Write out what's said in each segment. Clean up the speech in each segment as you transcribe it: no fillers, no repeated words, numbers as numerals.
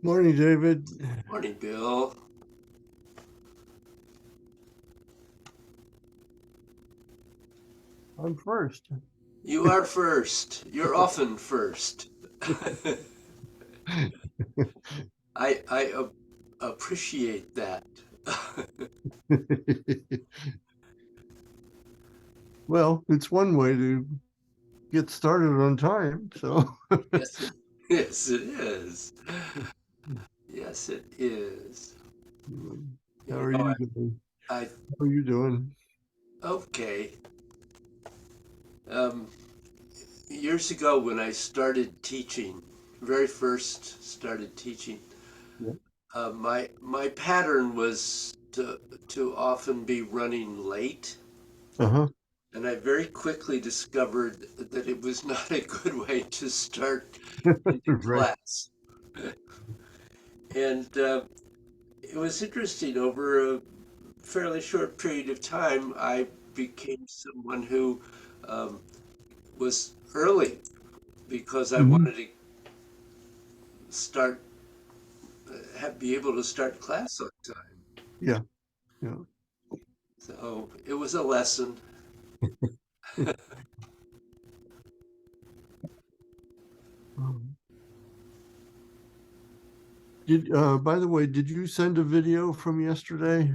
Morning, David. Morning, Bill. I'm first. You are first. You're often first. I appreciate that. Well, it's one way to get started on time. So, Yes, yes, it is. Yes, it is. how You are know, you doing? I How are you doing? okay. Um, Years ago, when I started teaching, very first started teaching, Yeah. my pattern was to often be running late. Uh-huh. And I very quickly discovered that it was not a good way to start into Right. class. And it was interesting. Over a fairly short period of time, I became someone who um, was early because I Hmm. wanted to start, be able to start class on time. Yeah. Yeah. So it was a lesson. Um, by the way, did you send a video from yesterday?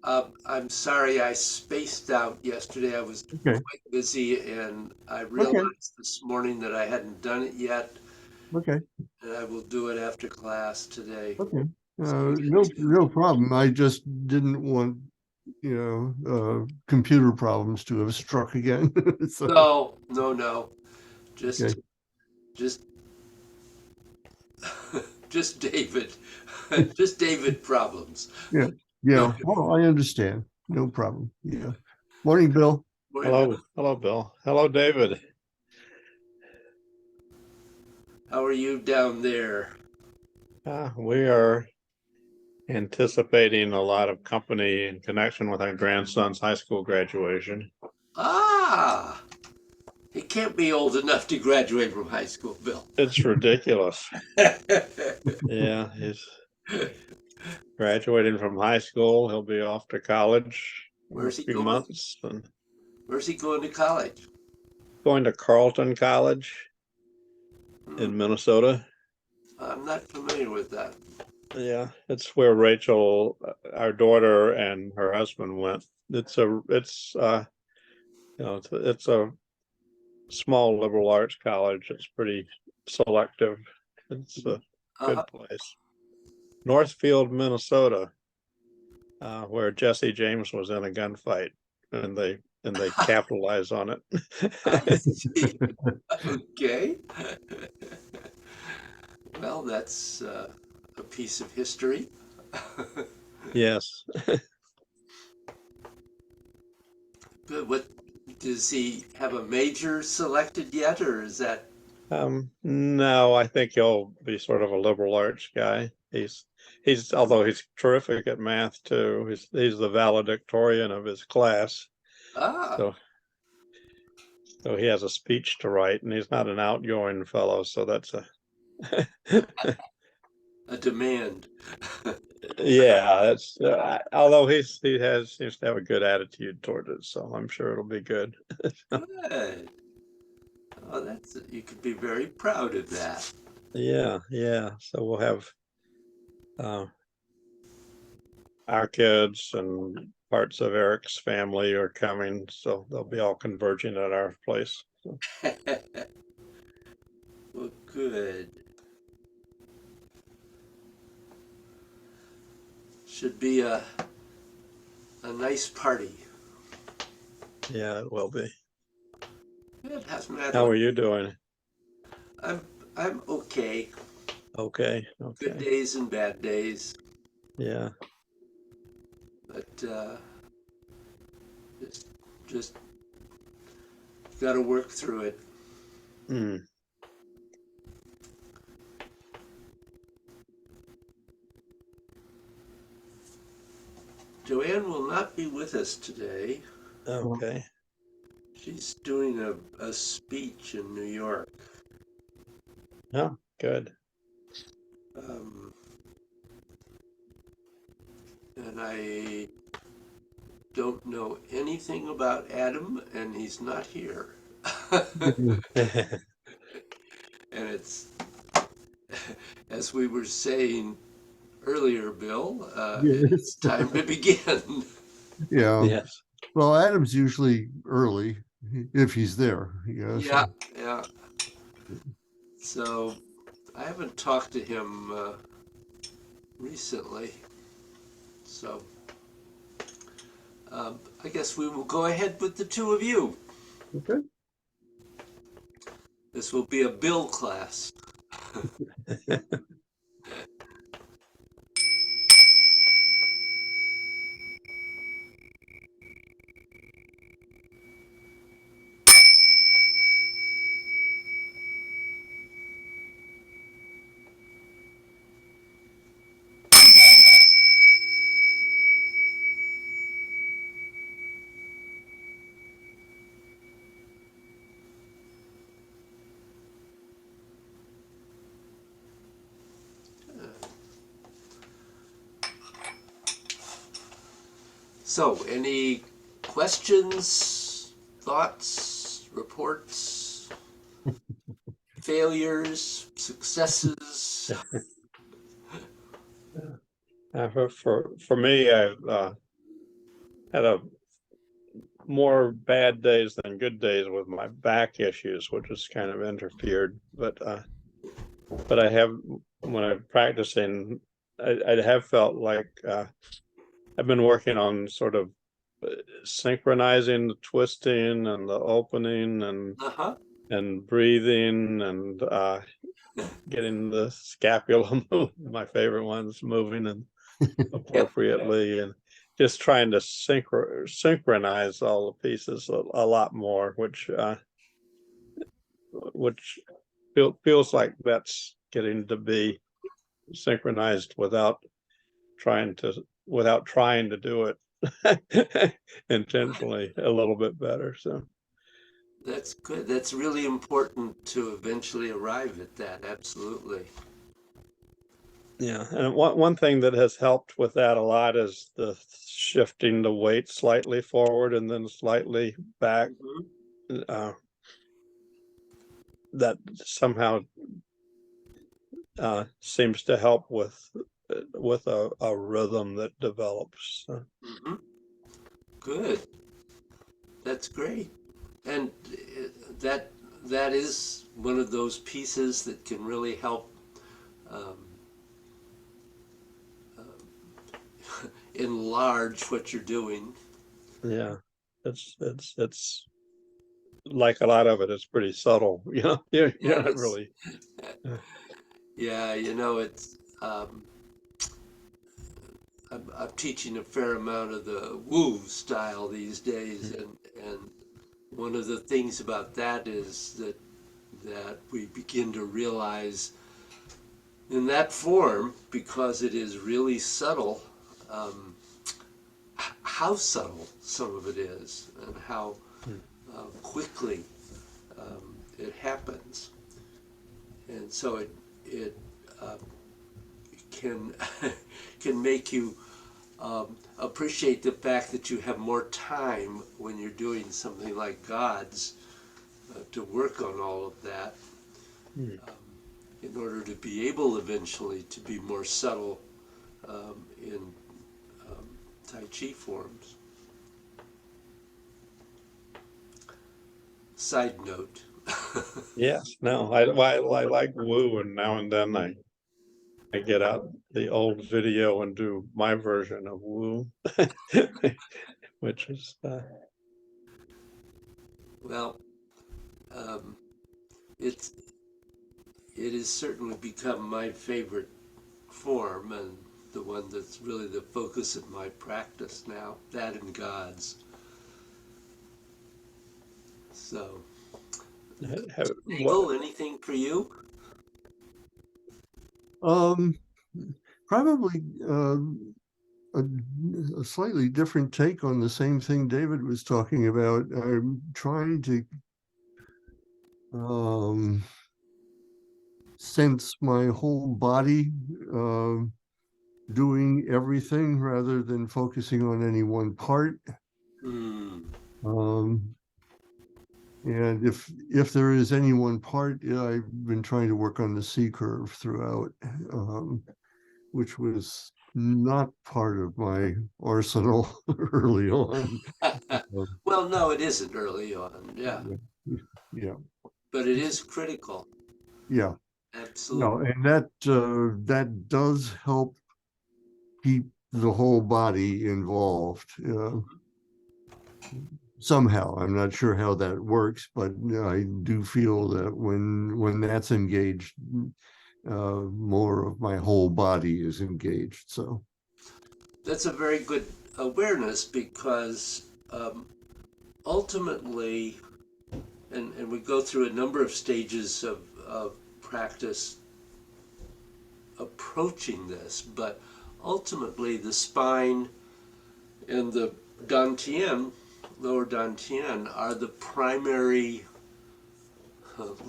I'm sorry I spaced out yesterday. I was Okay. quite busy and I Okay. realized this morning that I hadn't done it yet, Okay. and I will do it after class today. Okay. So you get two. No problem. I just didn't want, computer problems to have struck again. So, No, no, no. Just, okay. just, just David. Just David problems. Yeah. No, Yeah. Oh, I understand. No problem. Yeah. Morning, Bill. worry about Hello, hello, Bill. Hello, David. how are you down there? We are anticipating a lot of company in connection with our grandson's high school graduation. Ah, he can't be old enough to graduate from high school, Bill. It's ridiculous. Yeah, he's graduating from high school. He'll be off to college in a Where's he few going? months and Where's he going to college? going to Carleton College Hmm, in Minnesota. I'm not familiar with that. Yeah, it's where Rachel, our daughter, and her husband went. It's a small liberal arts college. It's pretty selective. It's a Uh-huh. good place. Northfield, Minnesota, where Jesse James was in a gunfight, and they capitalize on I it. see. Okay. Well, that's a piece of history. Yes. Good. What does he have a major selected yet, or is that? No, I think he'll be sort of a liberal arts guy. He's although he's terrific at math too. He's the valedictorian of his class. Ah, So so he has a speech to write, and he's not an outgoing fellow, so that's a a demand. yeah. That's although he seems to have a good attitude toward it, so I'm sure it'll be good. Good. Oh, that's you could be very proud of that. Yeah, yeah. So we'll have uh, our kids and parts of Eric's family are coming, so they'll be all converging at our place. So, Well, good. Should be a nice party. yeah, it will be. It has How Madeline. are you doing? I'm I'm okay. Okay, Good okay. days and bad days, Yeah. but just just got to work through it. Mm, Joanne will not be with us today. Well, okay. She's doing a speech in New York. Oh, good. Um, And I don't know anything about Adam, and he's not here. And it's, as we were saying earlier, Bill, it's Yes. time to begin. Yeah. Yes. Well, Adam's usually early if he's there. Yeah, yeah. So I haven't talked to him recently. So I guess we will go ahead with the two of you. Okay. This will be a Bill class. So, any questions, thoughts, reports, failures, successes? For me, I've had a more bad days than good days with my back issues, which has kind of interfered. But I have, when I'm practicing, I have felt like I've been working on sort of synchronizing the twisting and the opening Uh-huh. and breathing and getting the scapula move, my favorite ones, moving and Yep. appropriately, and just trying to synchronize all the pieces a lot more, which feels like that's getting to be synchronized without trying to do it intentionally a little bit better. So That's good. That's really important to eventually arrive at that. Absolutely. yeah, and one thing that has helped with that a lot is the shifting the weight slightly forward and then slightly back. Mhm. That somehow seems to help with a rhythm that develops. Mhm. Good. That's great. And that that is one of those pieces that can really help um, enlarge what you're doing. Yeah, it's like a lot of it is pretty subtle. You're not Yes. really. Yeah, it's I'm teaching a fair amount of the woo style these days, and one of the things about that is that we begin to realize in that form, because it is really subtle, um, how subtle some of it is, and how quickly it happens, and so it can can make you appreciate the fact that you have more time when you're doing something like God's to work on all of that Hmm. in order to be able eventually to be more subtle in Tai Chi forms. Side note. Yes, no, I like woo, and now and then I get out the old video and do my version of woo, which is Well, um, it's it has certainly become my favorite form and the one that's really the focus of my practice now. That and God's. So, what. Eagle, anything for you? Um, Probably a, a slightly different take on the same thing David was talking about. I'm trying to um, sense my whole body, doing everything rather than focusing on any one part. Hmm. Um, and if there is any one part, I've been trying to work on the C curve throughout, which was not part of my arsenal early on. Um, Well, no, it isn't early on, yeah, yeah, but it is critical. yeah. Absolutely. No, and that does help keep the whole body involved. Somehow, I'm not sure how that works, but I do feel that when that's engaged, more of my whole body is engaged. So That's a very good awareness because ultimately, and we go through a number of stages of practice approaching this, but ultimately the spine and the dantian, lower dantian, are the primary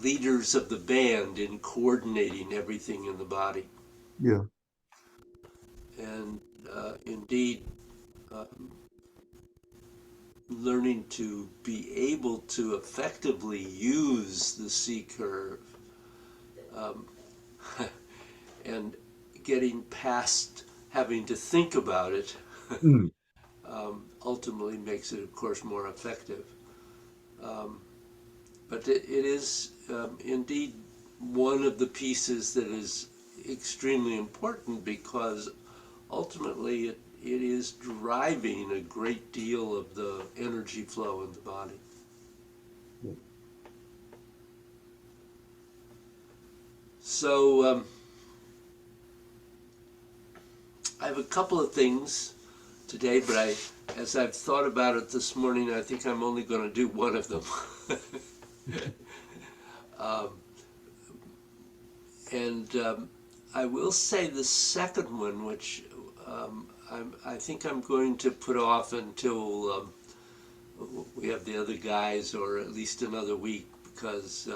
leaders of the band in coordinating everything in the body. yeah, And indeed, learning to be able to effectively use the C curve um, and getting past having to think about it mm, ultimately makes it, of course, more effective. But it is indeed one of the pieces that is extremely important because ultimately it is driving a great deal of the energy flow in the body. So I have a couple of things today, but as I've thought about it this morning, I think I'm only going to do one of them. And I will say the second one, which I think I'm going to put off until we have the other guys, or at least another week, because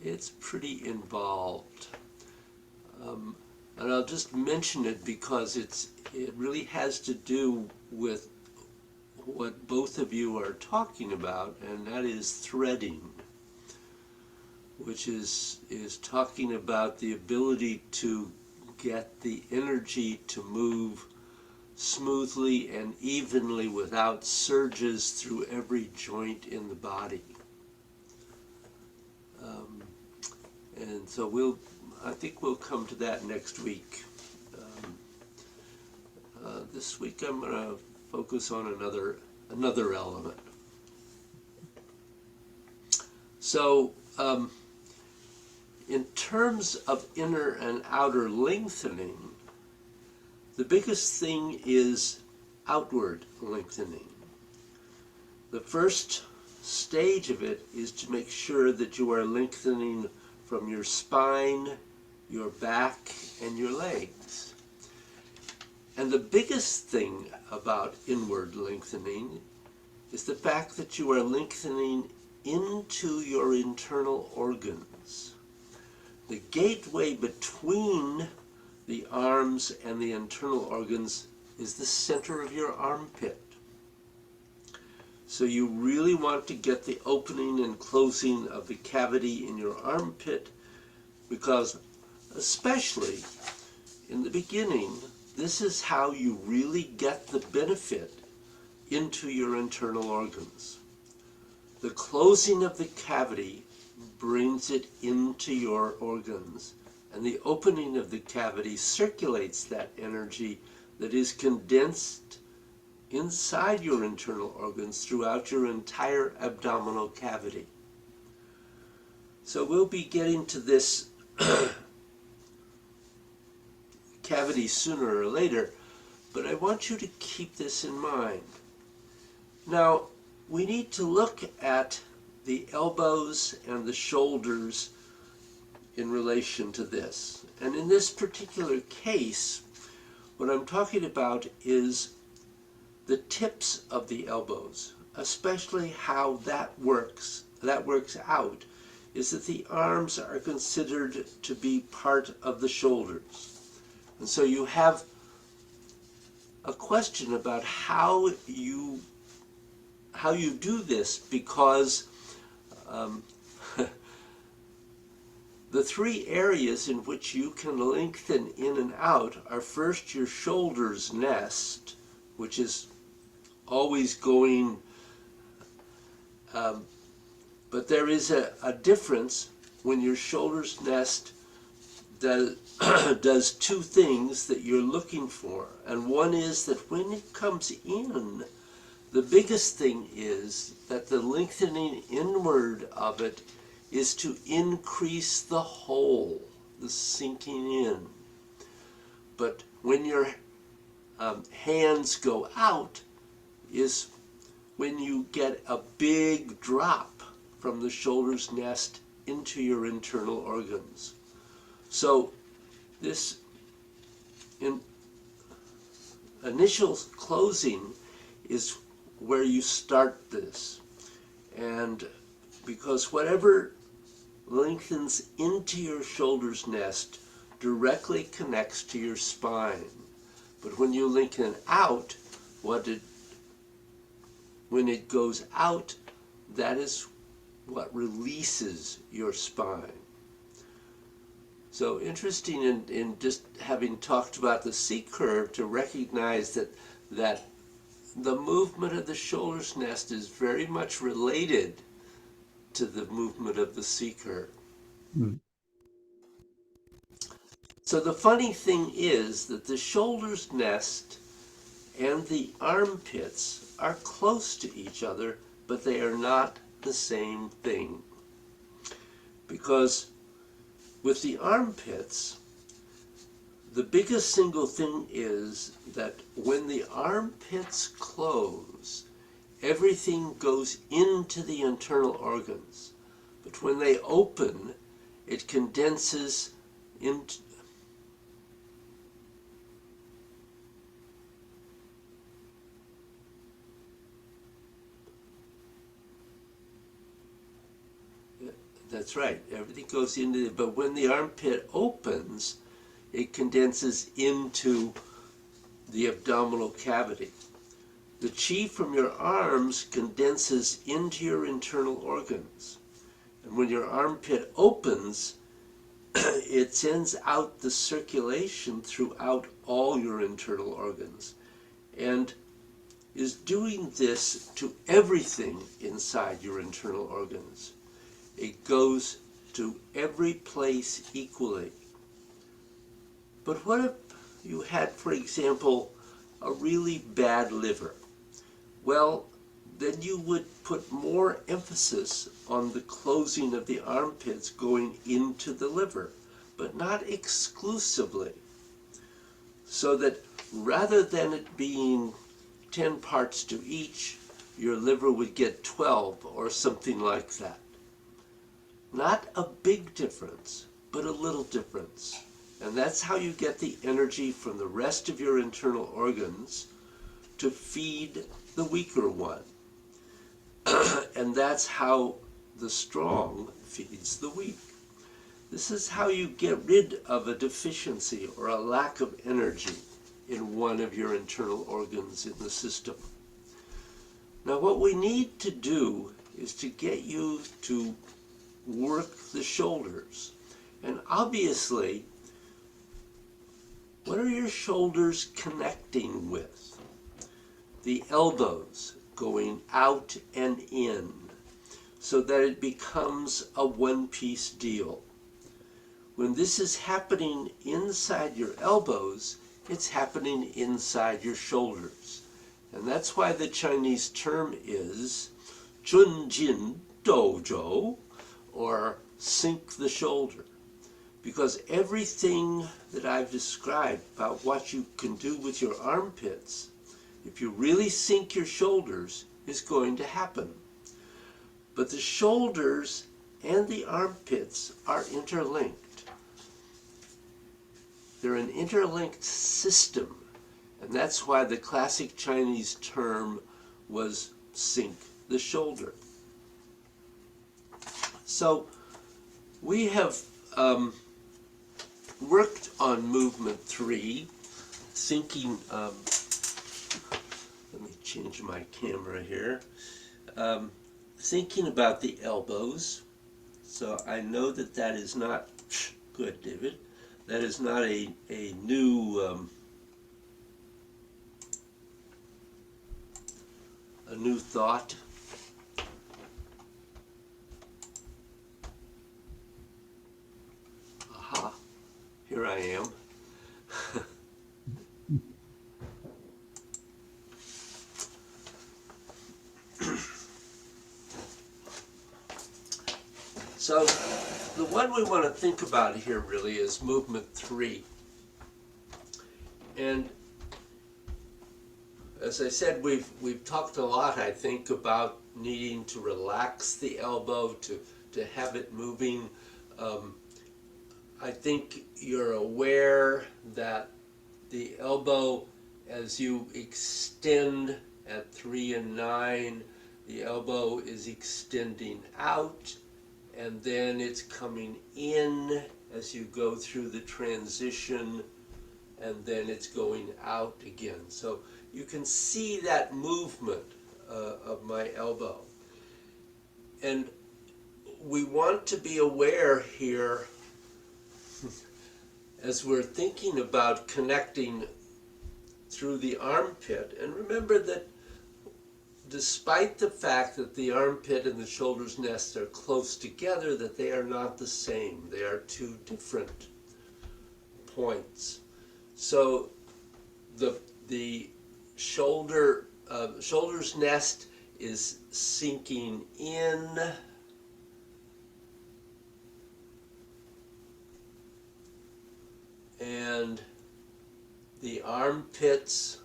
it's pretty involved. And I'll just mention it because it really has to do with what both of you are talking about, and that is threading, which is talking about the ability to get the energy to move smoothly and evenly without surges through every joint in the body. And so I think we'll come to that next week. This week I'm going to focus on another element. So, in terms of inner and outer lengthening, the biggest thing is outward lengthening. The first stage of it is to make sure that you are lengthening from your spine, your back, and your legs. And the biggest thing about inward lengthening is the fact that you are lengthening into your internal organs. The gateway between the arms and the internal organs is the center of your armpit. So you really want to get the opening and closing of the cavity in your armpit, because especially in the beginning, this is how you really get the benefit into your internal organs. The closing of the cavity brings it into your organs, and the opening of the cavity circulates that energy that is condensed inside your internal organs throughout your entire abdominal cavity. So we'll be getting to this cavity sooner or later, but I want you to keep this in mind. Now, we need to look at the elbows and the shoulders in relation to this. And in this particular case, what I'm talking about is the tips of the elbows, especially how that works out is that the arms are considered to be part of the shoulders. And so you have a question about how you do this, because the three areas in which you can lengthen in and out are first your shoulders nest, which is always going, but there is a difference when your shoulders nest does two things that you're looking for. And one is that when it comes in, the biggest thing is that the lengthening inward of it is to increase the hole, the sinking in. But when your hands go out is when you get a big drop from the shoulders nest into your internal organs. So this initial closing is where you start this. And because whatever lengthens into your shoulders nest directly connects to your spine. But when you lengthen out, when it goes out, that is what releases your spine. So interesting in just having talked about the C-curve to recognize that the movement of the shoulders nest is very much related to the movement of the C-curve. So the funny thing is that the shoulders nest and the armpits are close to each other, but they are not the same thing. Because with the armpits, the biggest single thing is that when the armpits close, everything goes into the internal organs. But when they open, it condenses into That's right. Everything goes into it. But when the armpit opens, it condenses into the abdominal cavity. The chi from your arms condenses into your internal organs. And when your armpit opens, it sends out the circulation throughout all your internal organs. And is doing this to everything inside your internal organs. It goes to every place equally. But what if you had, for example, a really bad liver? Well, then you would put more emphasis on the closing of the armpits going into the liver, but not exclusively. So that rather than it being 10 parts to each, your liver would get 12 or something like that. Not a big difference, but a little difference. And that's how you get the energy from the rest of your internal organs to feed the weaker one. And that's how the strong feeds the weak. This is how you get rid of a deficiency or a lack of energy in one of your internal organs in the system. Now what we need to do is to get you to work the shoulders. And obviously, what are your shoulders connecting with? The elbows going out and in, so that it becomes a one-piece deal. When this is happening inside your elbows, it's happening inside your shoulders. And that's why the Chinese term is Chun Jin Douzhou, or sink the shoulder. Because everything that I've described about what you can do with your armpits, if you really sink your shoulders, is going to happen. But the shoulders and the armpits are interlinked. They're an interlinked system. And that's why the classic Chinese term was sink the shoulder. So We have worked on movement 3, thinking, let me change my camera here, thinking about the elbows. So I know that that is not, good, David, that is not a new, a new thought. Aha, here I am. So the one we want to think about here really is movement 3. And as I said, we've talked a lot, I think, about needing to relax the elbow, to have it moving. I think you're aware that the elbow, as you extend at 3 and 9, the elbow is extending out, and then it's coming in as you go through the transition, and then it's going out again. So you can see that movement of my elbow. And we want to be aware here, as we're thinking about connecting through the armpit, and remember that despite the fact that the armpit and the shoulder's nest are close together, that they are not the same. They are two different points. So the shoulder's nest is sinking in, and the armpits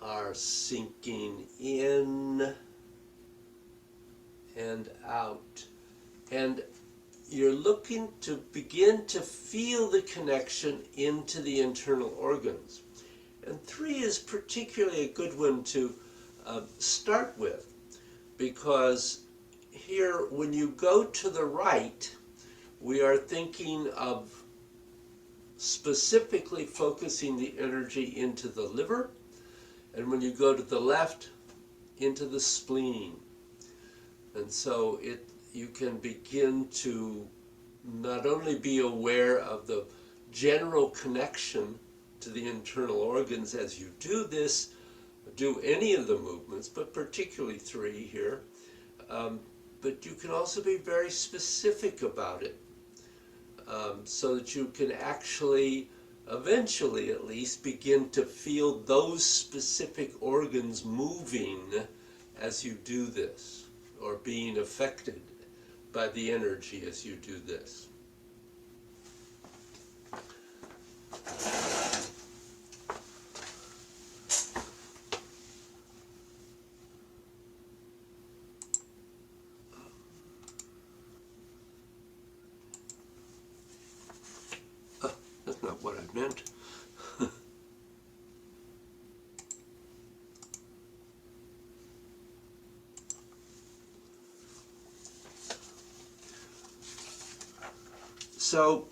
are sinking in and out. And you're looking to begin to feel the connection into the internal organs. And 3 is particularly a good one to start with, because here, when you go to the right, we are thinking of specifically focusing the energy into the liver, and when you go to the left, into the spleen. And so you can begin to not only be aware of the general connection to the internal organs as you do this, do any of the movements, but particularly 3 here, but you can also be very specific about it, so that you can actually, eventually at least, begin to feel those specific organs moving as you do this, or being affected by the energy as you do this. That's not what I meant. So,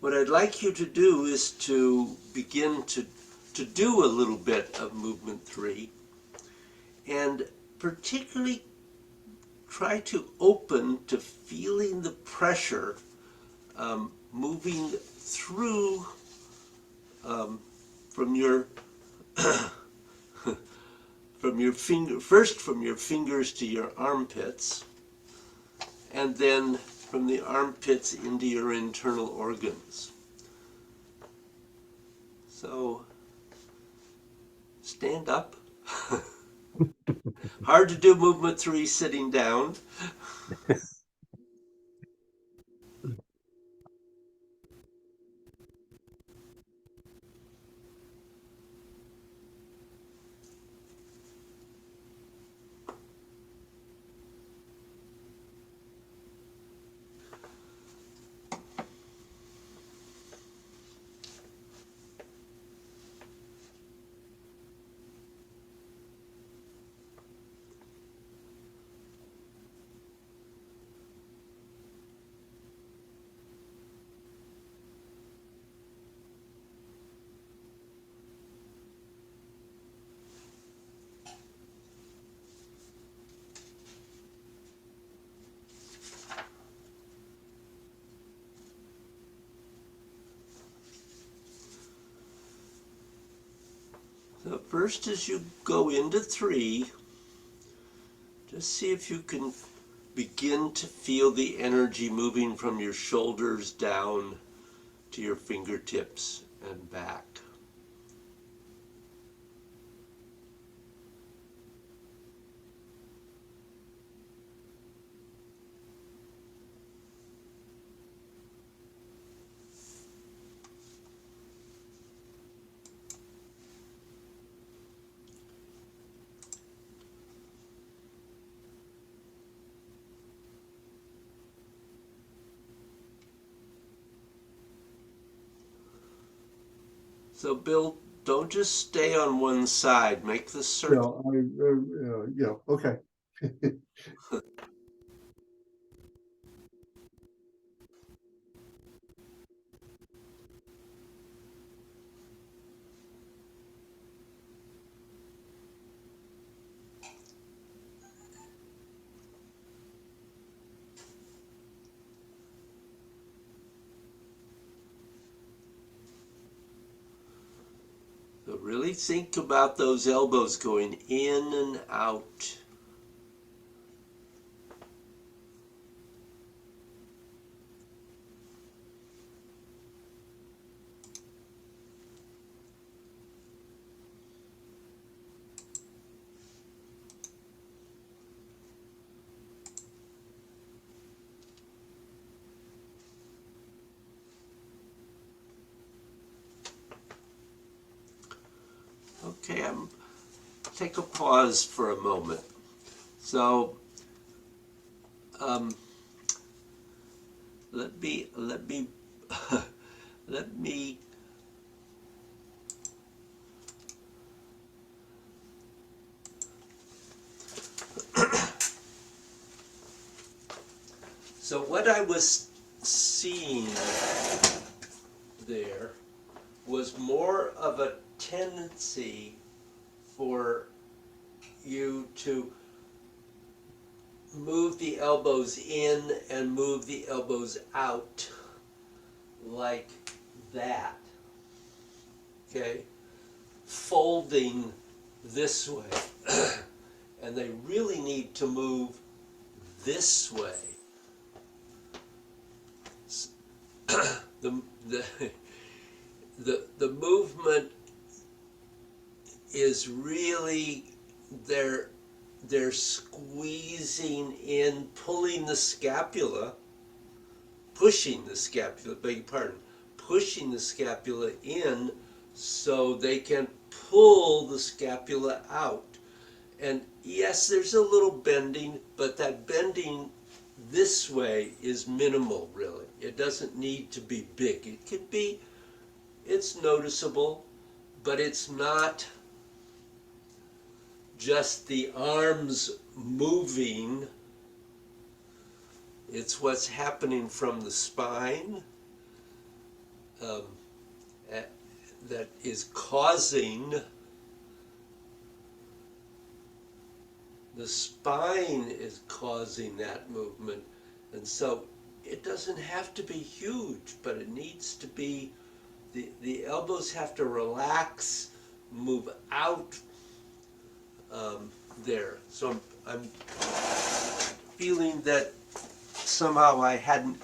what I'd like you to do is to begin to do a little bit of movement 3, and particularly try to open to feeling the pressure moving through from your from your fingers to your armpits, and then from the armpits into your internal organs. So stand up. Hard to do movement 3 sitting down. So first, as you go into 3, just see if you can begin to feel the energy moving from your shoulders down to your fingertips and back. So Bill, don't just stay on one side. Make the Yeah, circle. yeah, okay. So really think about those elbows going in and out. Okay, take a pause for a moment. So um, let me let me so what I was seeing there was more of a tendency for you to move the elbows in and move the elbows out like that. Okay? Folding this way. And they really need to move this way. The, the, the movement is really they're squeezing in, pulling the scapula, pushing the scapula, beg your pardon, pushing the scapula in so they can pull the scapula out. And yes, there's a little bending, but that bending this way is minimal, really. It doesn't need to be big. It could be, it's noticeable, but it's not just the arms moving. It's what's happening from the spine um, that is causing the spine is causing that movement. And so it doesn't have to be huge, but it needs to be, the elbows have to relax, move out there. So I'm feeling that somehow I hadn't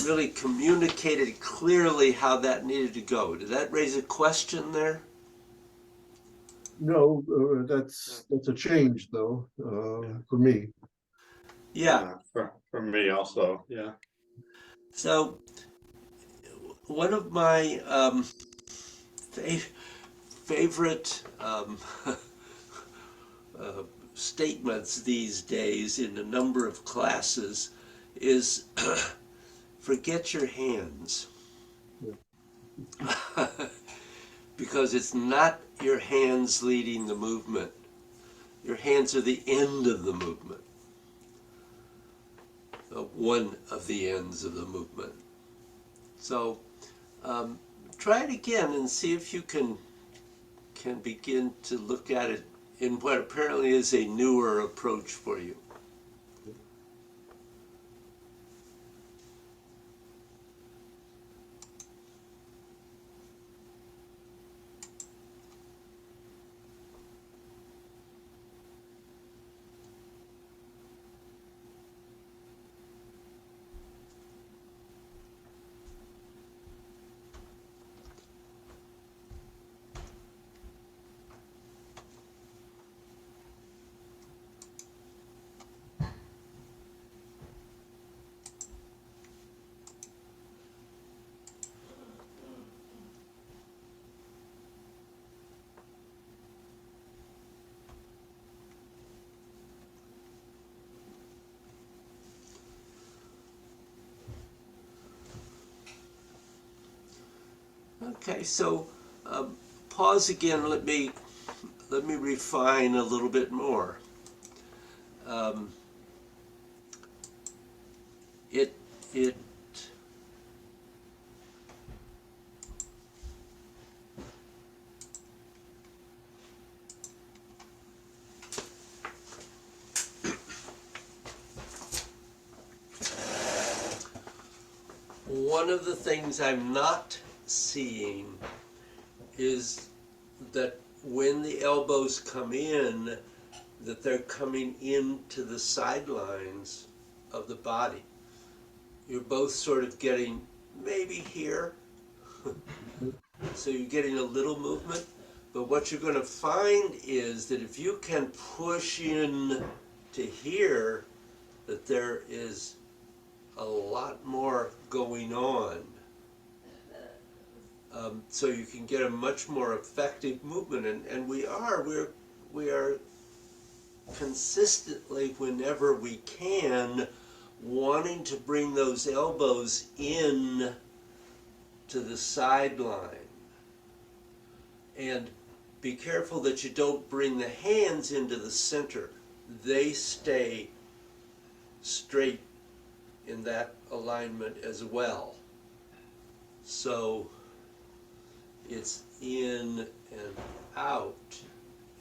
really communicated clearly how that needed to go. Did that raise a question there? No, that's a change though, for me. Yeah. For me also, yeah. So one of my favorite uh, statements these days in a number of classes is forget your hands. Because it's not your hands leading the movement. Your hands are the end of the movement. One of the ends of the movement. So try it again and see if you can begin to look at it in what apparently is a newer approach for you. Okay, so pause again. Let me refine a little bit more. Um, it it one of the things I'm not seeing is that when the elbows come in, that they're coming into the sidelines of the body. You're both sort of getting maybe here, so you're getting a little movement. But what you're going to find is that if you can push in to here, that there is a lot more going on. So you can get a much more effective movement, and we are consistently, whenever we can, wanting to bring those elbows in to the sideline. And be careful that you don't bring the hands into the center. They stay straight in that alignment as well. So it's in and out,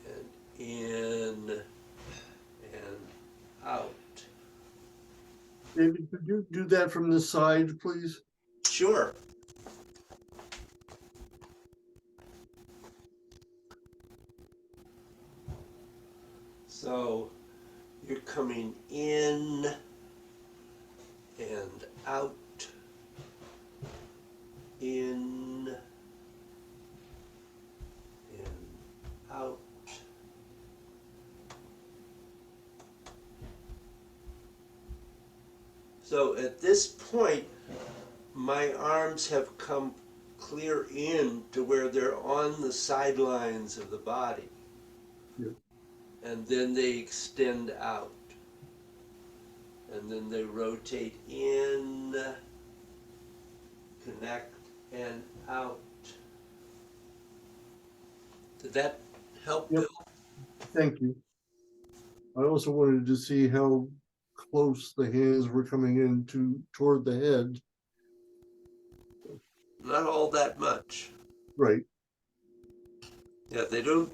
and in and out. David, could you do that from the side, please? Sure. So you're coming in and out, in and out. So at this point, my arms have come clear in to where they're on the sidelines of the body. Yeah. And then they extend out. And then they rotate in, connect, and out. Did that help, Yep. Bill? Thank you. I also wanted to see how close the hands were coming in toward the head. Not all that much. Right, Yeah, they don't.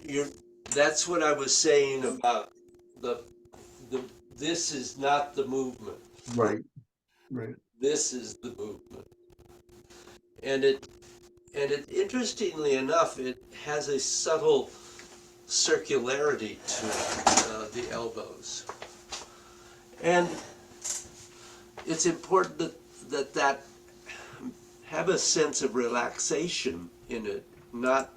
That's what I was saying about the. This is not the movement. right, right. This is the movement. And it interestingly enough, it has a subtle circularity to the elbows, and it's important that have a sense of relaxation in it, not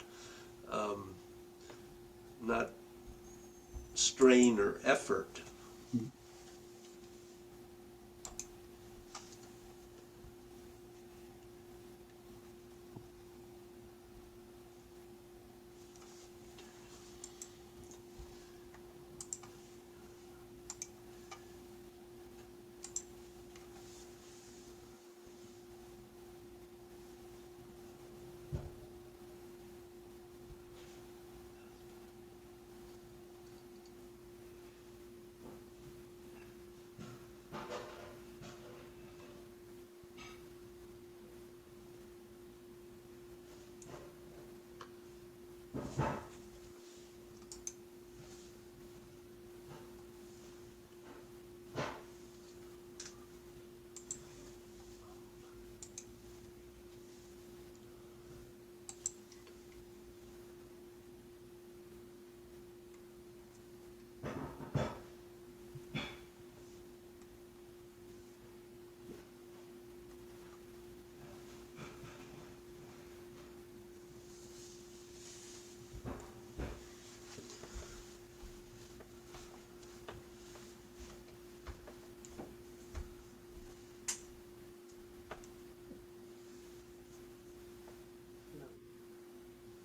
not strain or effort.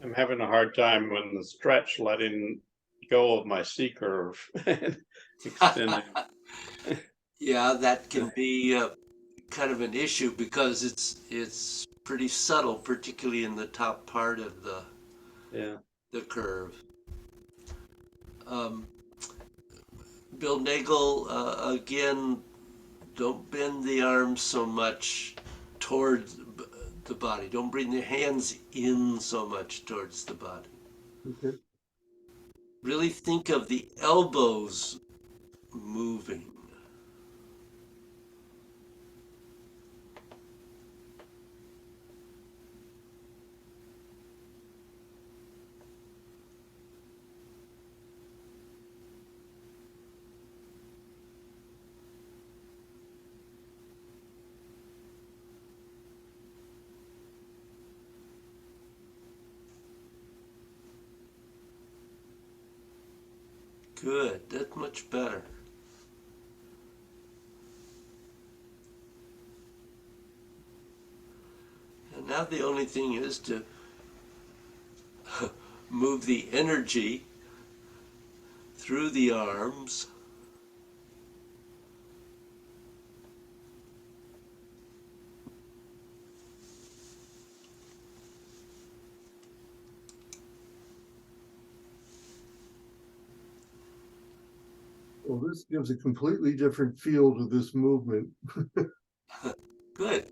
I'm having a hard time when the stretch letting go of my C curve and extending. Yeah, that can be kind of an issue because it's pretty subtle, particularly in the top part of Yeah. the curve. Bill Nagel, again, don't bend the arms so much towards the body. Don't bring the hands in so much towards the body. Okay. Really think of the elbows moving. Good, that's much better. And now the only thing is to move the energy through the arms. Well, this gives a completely different feel to this movement. Good.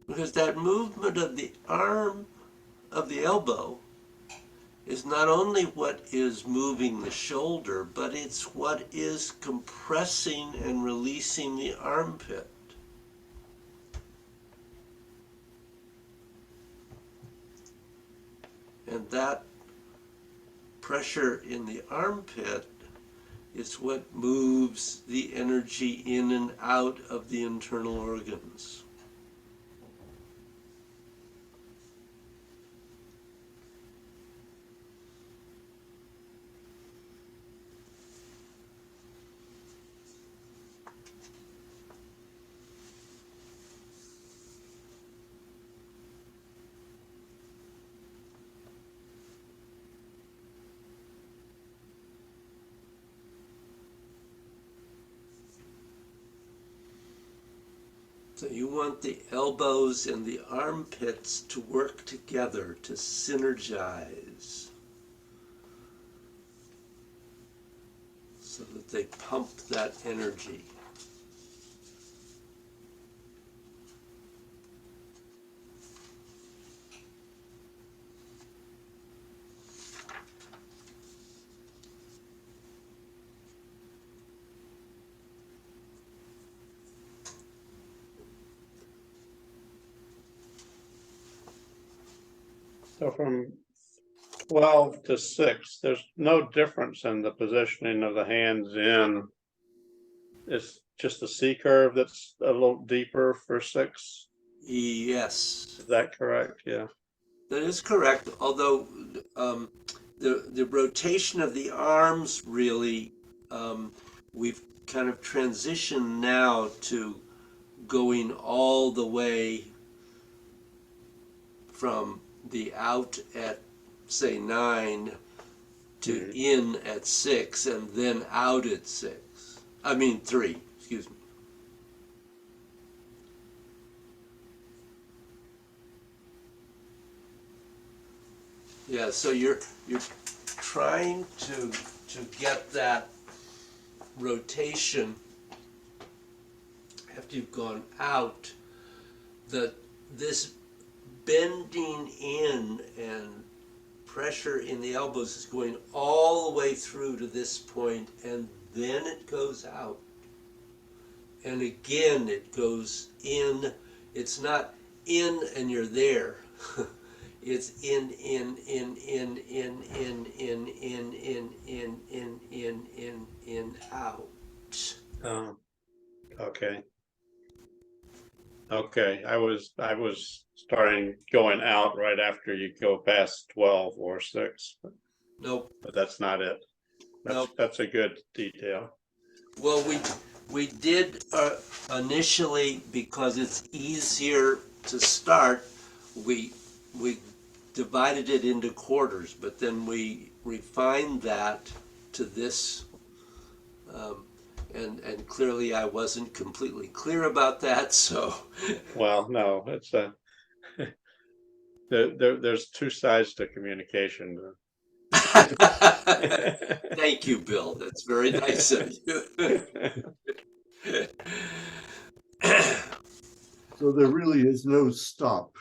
Because that movement of the arm, of the elbow, is not only what is moving the shoulder, but it's what is compressing and releasing the armpit. And that pressure in the armpit is what moves the energy in and out of the internal organs. So you want the elbows and the armpits to work together, to synergize, so that they pump that energy. So from 12 to 6, there's no difference in the positioning of the hands in. It's just the C curve that's a little deeper for 6. Yes, Is that correct? Yeah. that is correct, although the rotation of the arms really, we've kind of transitioned now to going all the way from the out at, say, 9 to in at 6 and then out at 3, excuse me. Yeah, so you're trying to get that rotation after you've gone out, this bending in and pressure in the elbows is going all the way through to this point, and then it goes out. And again, it goes in. It's not in and you're there. It's in, out. Okay. Okay, I was starting going out right after you go past 12 or 6, Nope. but that's not it. Nope. That's a good detail. Well, we did initially, because it's easier to start, we divided it into quarters, but then we refined that to this, and clearly I wasn't completely clear about that. So, Well, no, it's a, there's two sides to communication. thank you, Bill. That's very nice of you. So there really is no stop.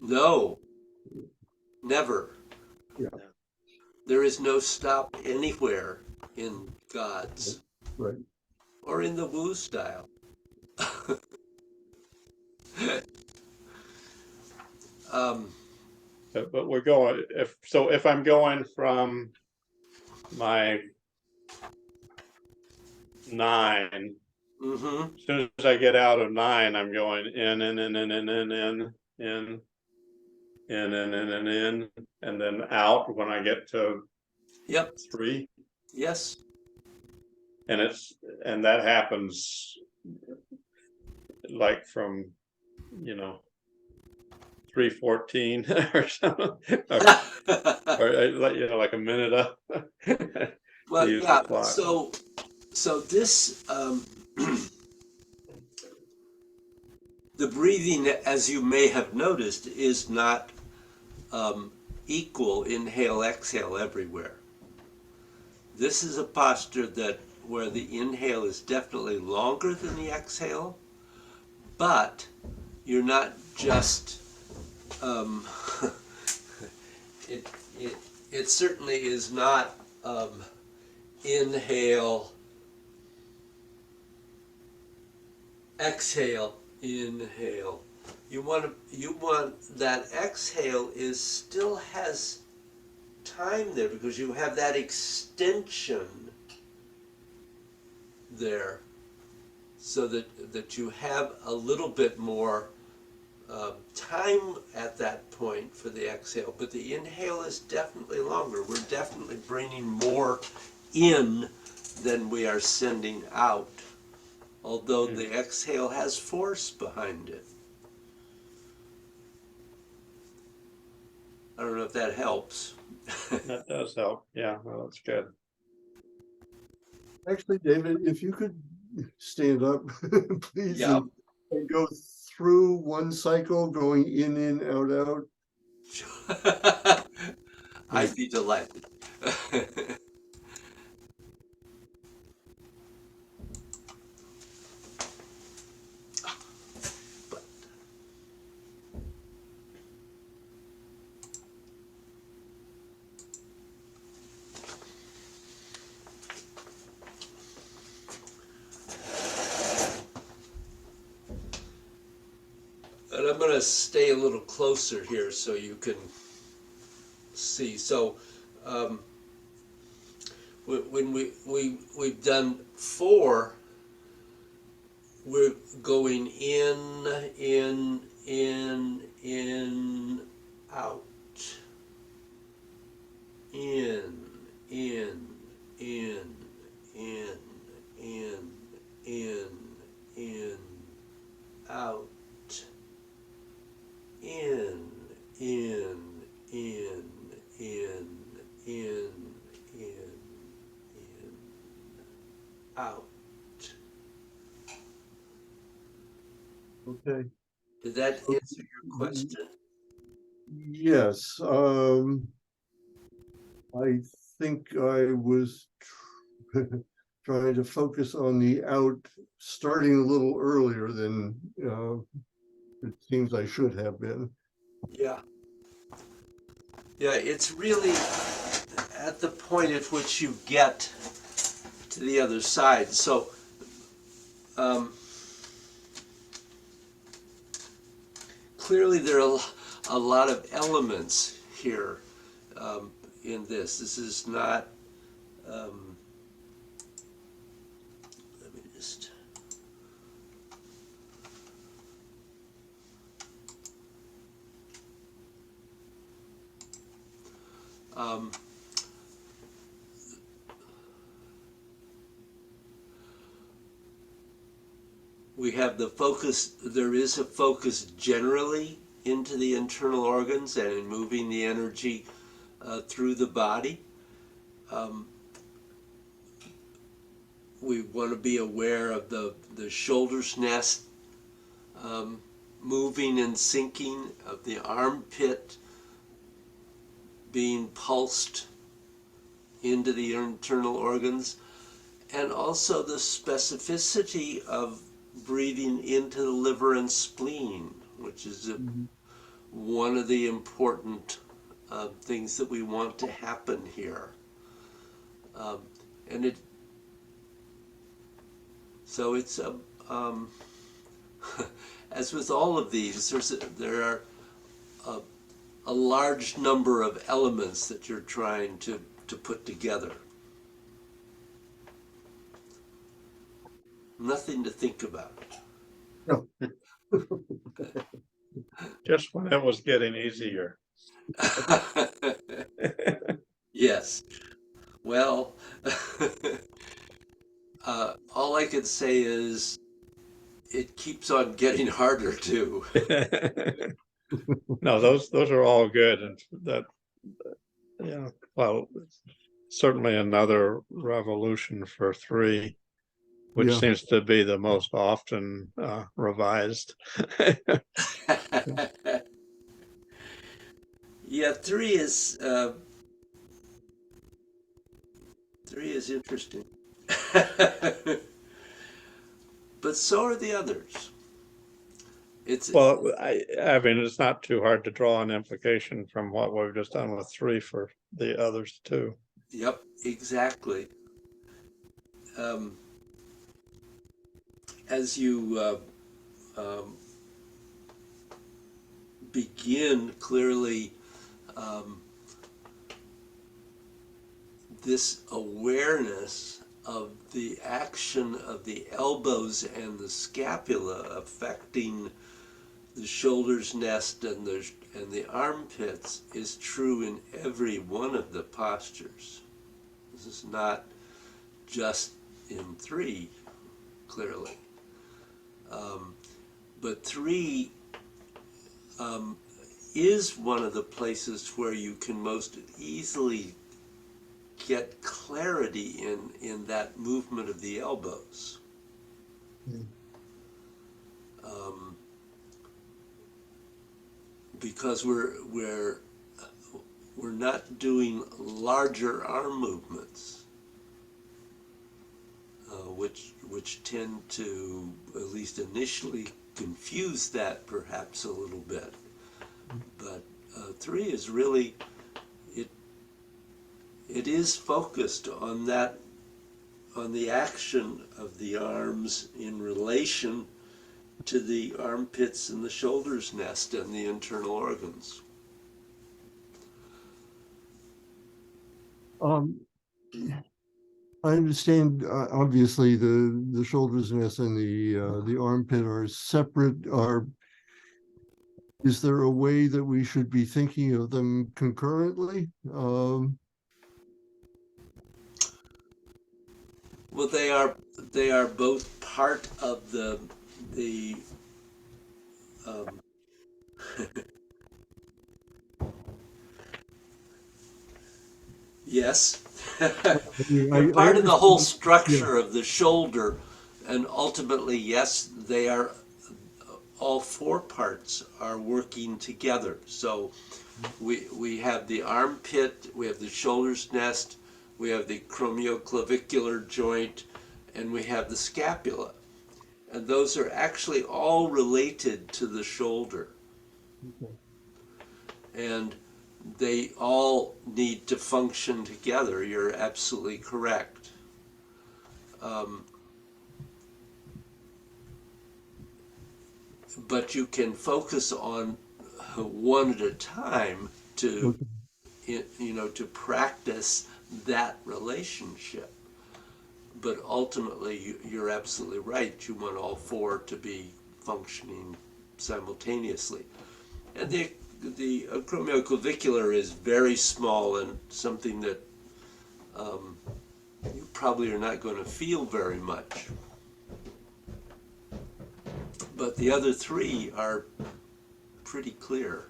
No, never. Yeah. There is no stop anywhere in Gods Right. or in the Wu style. um, But we're going, if I'm going from my 9, mm-hmm. as soon as I get out of 9, I'm going in, and then out when I get to Yep. 3. Yes. And that happens like from, 3:14 or something, or like a minute up. Well, Use the yeah. clock. So this the breathing, as you may have noticed, is not equal inhale exhale everywhere. This is a posture that where the inhale is definitely longer than the exhale, but you're not just it, it it certainly is not inhale exhale inhale. You want that exhale is still has time there because you have that extension there, so that you have a little bit more time at that point for the exhale. But the inhale is definitely longer. We're definitely bringing more in than we are sending out, although the exhale has force behind it. I don't know if that helps. That does help. Yeah, well, that's good. Actually, David, if you could stand up, please, Yeah. and go through one cycle, going in, out. I'd be delighted. And I'm going to stay a little closer here so you can see. So when we've done 4, we're going in, out, in, out, in, out. Okay. Did that answer your question? Yes, I think I was trying to focus on the out, starting a little earlier than it seems I should have been. Yeah. Yeah, it's really at the point at which you get to the other side. So clearly there are a lot of elements here in this. This is not, let me just, we have the focus, there is a focus generally into the internal organs and in moving the energy through the body. we want to be aware of the shoulder's nest moving and sinking, of the armpit being pulsed into the internal organs, and also the specificity of breathing into the liver and spleen, which is one of the important things that we want to happen here. And it, so it's as with all of these, there are a large number of elements that you're trying to put together. Nothing to think about. No. Just when it was getting easier. Yes. Well, all I can say is it keeps on getting harder too. No, those are all good, and that, yeah, well, certainly another revolution for 3, which Yeah. seems to be the most often revised. Yeah, 3 is interesting. But so are the others. It's Well, I mean, it's not too hard to draw an implication from what we've just done with 3 for the others too. Yep, exactly. As you begin clearly this awareness of the action of the elbows and the scapula affecting the shoulder's nest and the armpits is true in every one of the postures. This is not just in 3, clearly. But 3 is one of the places where you can most easily get clarity in that movement of the elbows. Because we're not doing larger arm movements, which tend to, at least initially, confuse that perhaps a little bit. But 3 is really, it is focused on that, on the action of the arms in relation to the armpits and the shoulder's nest and the internal organs. I understand, obviously, the shoulder's nest and the armpit are separate. Is there a way that we should be thinking of them concurrently? Well, they are both part of the yes. They're part of the whole structure of the shoulder, and ultimately, yes, they are, all 4 parts are working together. So we have the armpit, we have the shoulder's nest, we have the acromioclavicular joint, and we have the scapula. And those are actually all related to the shoulder. Okay. And they all need to function together. You're absolutely correct. But you can focus on one at a time to, to practice that relationship. But ultimately, you're absolutely right. You want all 4 to be functioning simultaneously. And the acromioclavicular is very small and something that you probably are not going to feel very much. But the other 3 are pretty clear,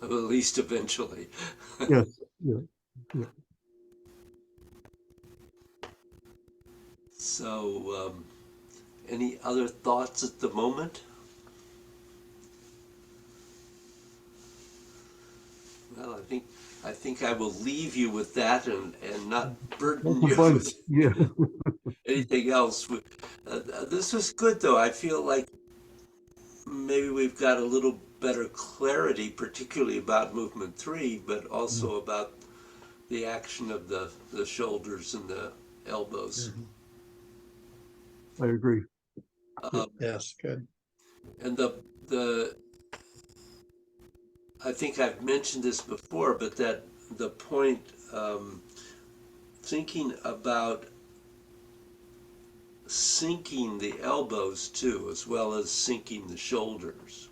at least eventually. Yes. Yeah. Yeah. So, any other thoughts at the moment? Well, I think I will leave you with that and not burden That's a you bunch, with yeah. anything else. This was good, though. I feel like maybe we've got a little better clarity, particularly about movement 3, but also about the action of the shoulders and the elbows. Mhm. I agree. Yes, good. And the I think I've mentioned this before, but that the point, thinking about sinking the elbows too, as well as sinking the shoulders.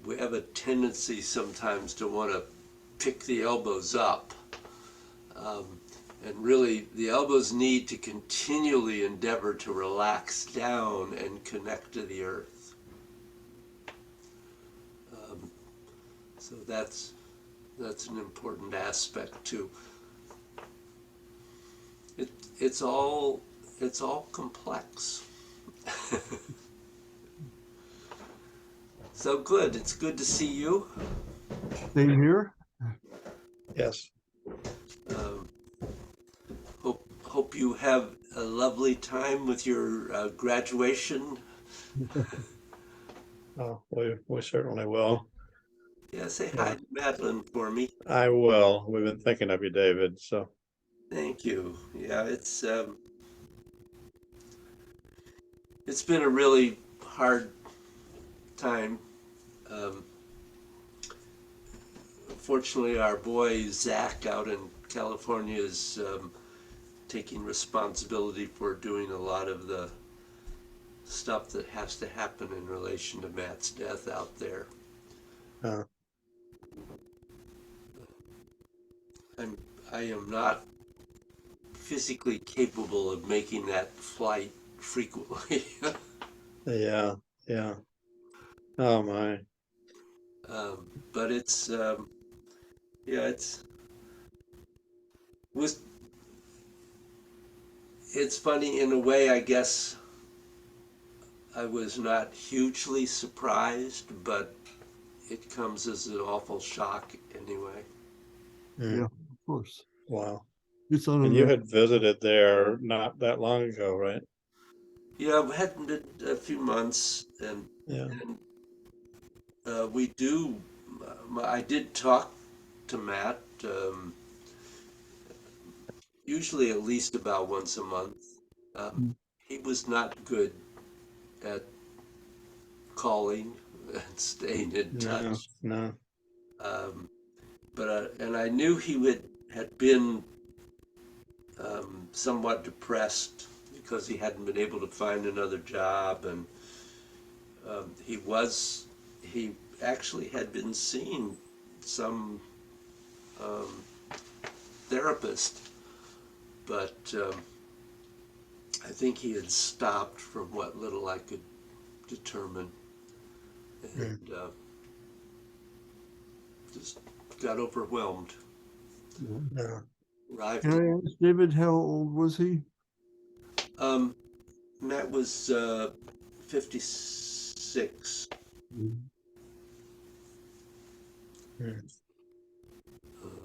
We have a tendency sometimes to want to pick the elbows up. And really, the elbows need to continually endeavor to relax down and connect to the earth. So that's an important aspect too. It's all complex. So good. It's good to see you. Same here. Yes. Um, hope you have a lovely time with your graduation. Oh, we certainly will. Yeah, say Yeah. hi to Madeline for me. I will. We've been thinking of you, David. So Thank you. Yeah, it's been a really hard time. Um, Fortunately, our boy Zach out in California is taking responsibility for doing a lot of the stuff that has to happen in relation to Matt's death out there. uh, I am not physically capable of making that flight frequently. yeah, yeah. Oh my. But yeah, was it's funny in a way. I guess I was not hugely surprised, but it comes as an awful shock anyway. Mm, Yeah, of course. wow. It's And you unimaginable. had visited there not that long ago, right? Yeah, I've had it a few months, Yeah. and we do. I did talk to Matt, usually at least about once a month. Mm. He was not good at calling and staying in No, touch. no. Um, but and I knew he had been somewhat depressed because he hadn't been able to find another job, and he actually had been seeing some um, therapist, but I think he had stopped from what little I could determine, Mm. and just got overwhelmed. Yeah. No. Arrived. Can I ask David, how old was he? Matt was 56. Mm. Mm. Um,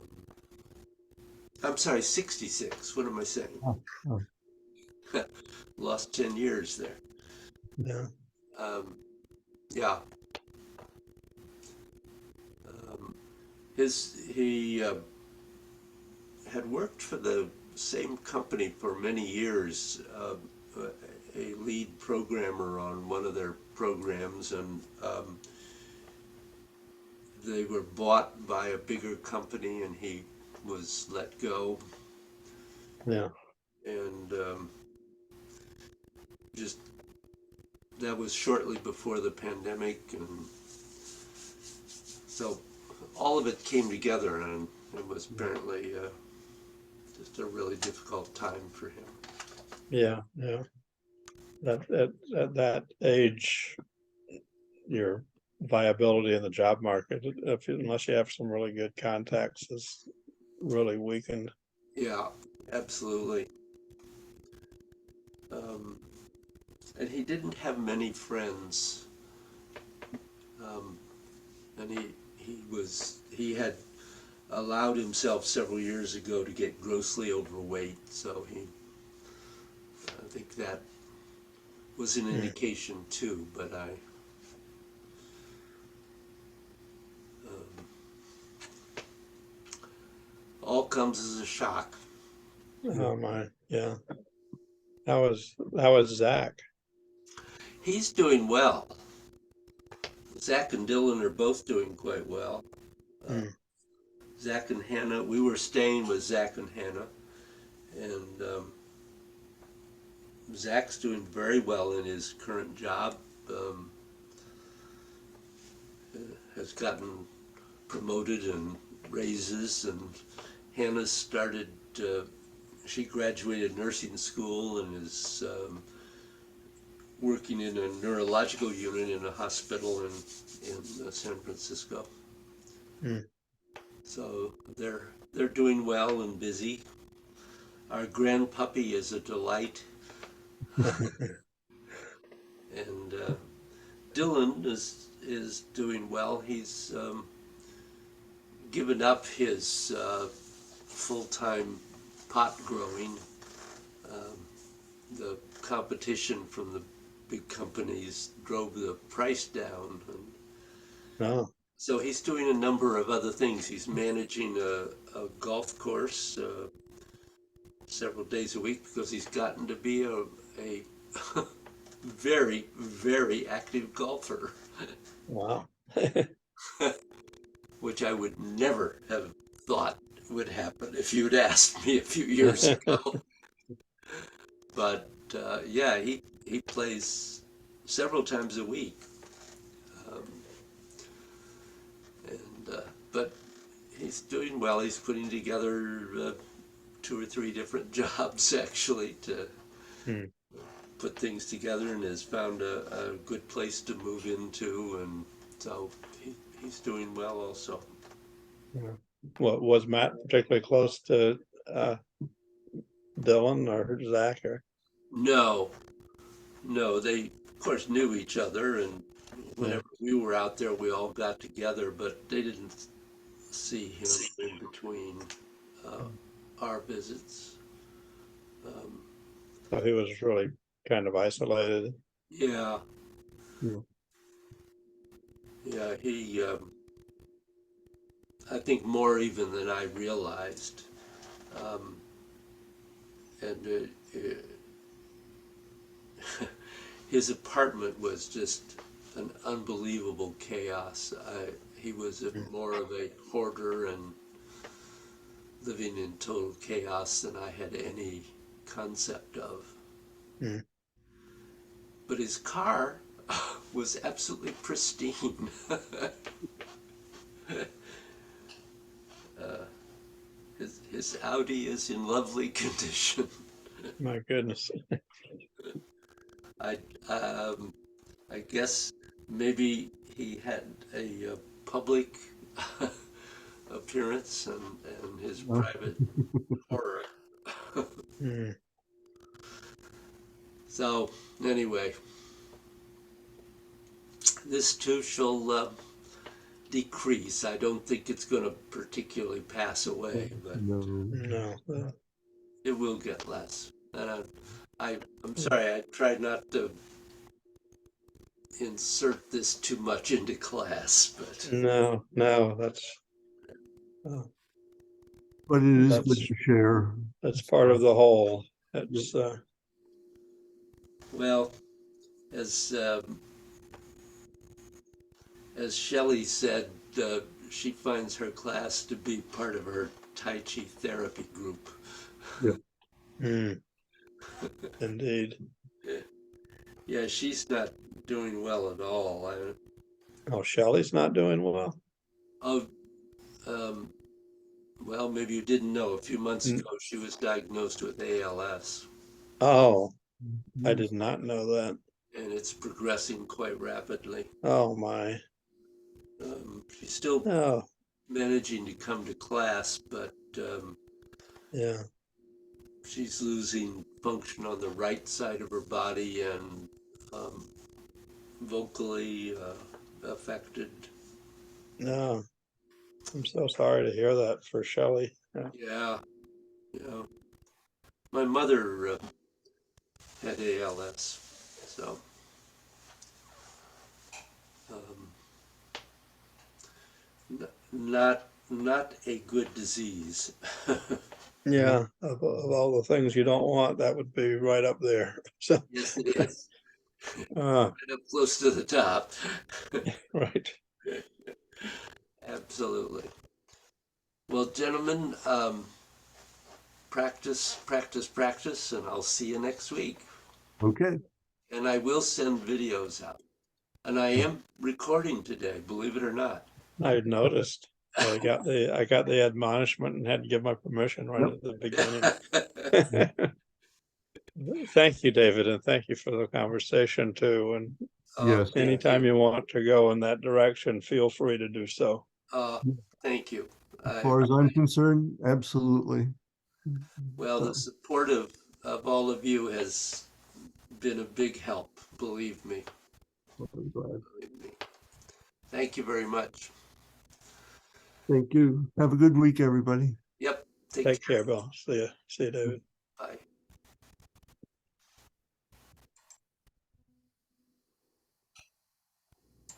I'm sorry, 66. What am I saying? Oh, oh. Lost 10 years there. Yeah. Um, yeah. Um, he had worked for the same company for many years, a lead programmer on one of their programs, and they were bought by a bigger company, and he was let go. Yeah. And just that was shortly before the pandemic, and so all of it came together, and it was apparently just a really difficult time for him. Yeah. Yeah. At that age, your viability in the job market, unless you have some really good contacts, is really weakened. Yeah, absolutely. And he didn't have many friends. And he had allowed himself several years ago to get grossly overweight, so I think that was an indication too, but all comes as a shock. Oh my, yeah. How was Zach? He's doing well. Zach and Dylan are both doing quite well. Mm. Zach and Hannah, we were staying with Zach and Hannah, and Zach's doing very well in his current job. Has gotten promoted and raises, and Hannah started. She graduated nursing school and is working in a neurological unit in a hospital in San Francisco. Mm. So they're doing well and busy. Our grand puppy is a delight, and Dylan is doing well. He's given up his full-time pot growing. The competition from the big companies drove the price down, and No. so he's doing a number of other things. He's managing a golf course several days a week because he's gotten to be a very, very active golfer, Wow. which I would never have thought would happen if you'd asked me a few years ago. But yeah, he plays several times a week, but he's doing well. He's putting together 2 or 3 different jobs actually to put things together, and has found a good place to move into, and so he's doing well also. Yeah. What was Matt particularly close to Dylan or Zach or? No, they of course knew each other, and whenever we were out there, we all got together, but they didn't see him in between our visits. So he was really kind of isolated. Yeah, Yeah. yeah, he, I think more even than I realized. And his apartment was just an unbelievable chaos. He was more of a hoarder and living in total chaos than I had any concept of. Mm. But his car was absolutely pristine. His Audi is in lovely condition. My goodness. I I guess maybe he had a public appearance and his private horror. Mm. So anyway, this too shall decrease. I don't think it's going to particularly pass away, but No. No. it will get less. And I'm sorry, I tried not to insert this too much into class, but No, that's But it is good That's- to share. that's part of the whole. It's well, as Shelley said, she finds her class to be part of her Tai Chi therapy group. Indeed. Yeah, she's not doing well at all. Oh, Shelley's not doing well. Oh, well, maybe you didn't know. A few months ago, she was diagnosed with ALS, Oh, I did not know that. and it's progressing quite rapidly. Oh my. She's still Oh, managing to come to class, but yeah. she's losing function on the right side of her body and vocally affected. No, I'm so sorry to hear that for Shelley. Yeah, yeah. My mother had ALS, so not a good disease. Yeah, of all the things you don't want, that would be right up there. So, Yes, it is. uh, Right up close to the top. right. Absolutely. Well, gentlemen, practice, practice, practice, and I'll see you next week. Okay, And I will send videos out. And I am recording today, believe it or not. I noticed. I got the admonishment and had to give my permission right Yep. at the beginning. Thank you, David, and thank you for the conversation too. And yes. Thank anytime you. you want to go in that direction, feel free to do so. Thank you. As far as I'm concerned, absolutely. Well, the support of all of you has been a big help, believe me. I'm glad. Believe me. Thank you very much. Thank you. Have a good week, everybody. Yep. Take care, Bill. See you, David. Bye.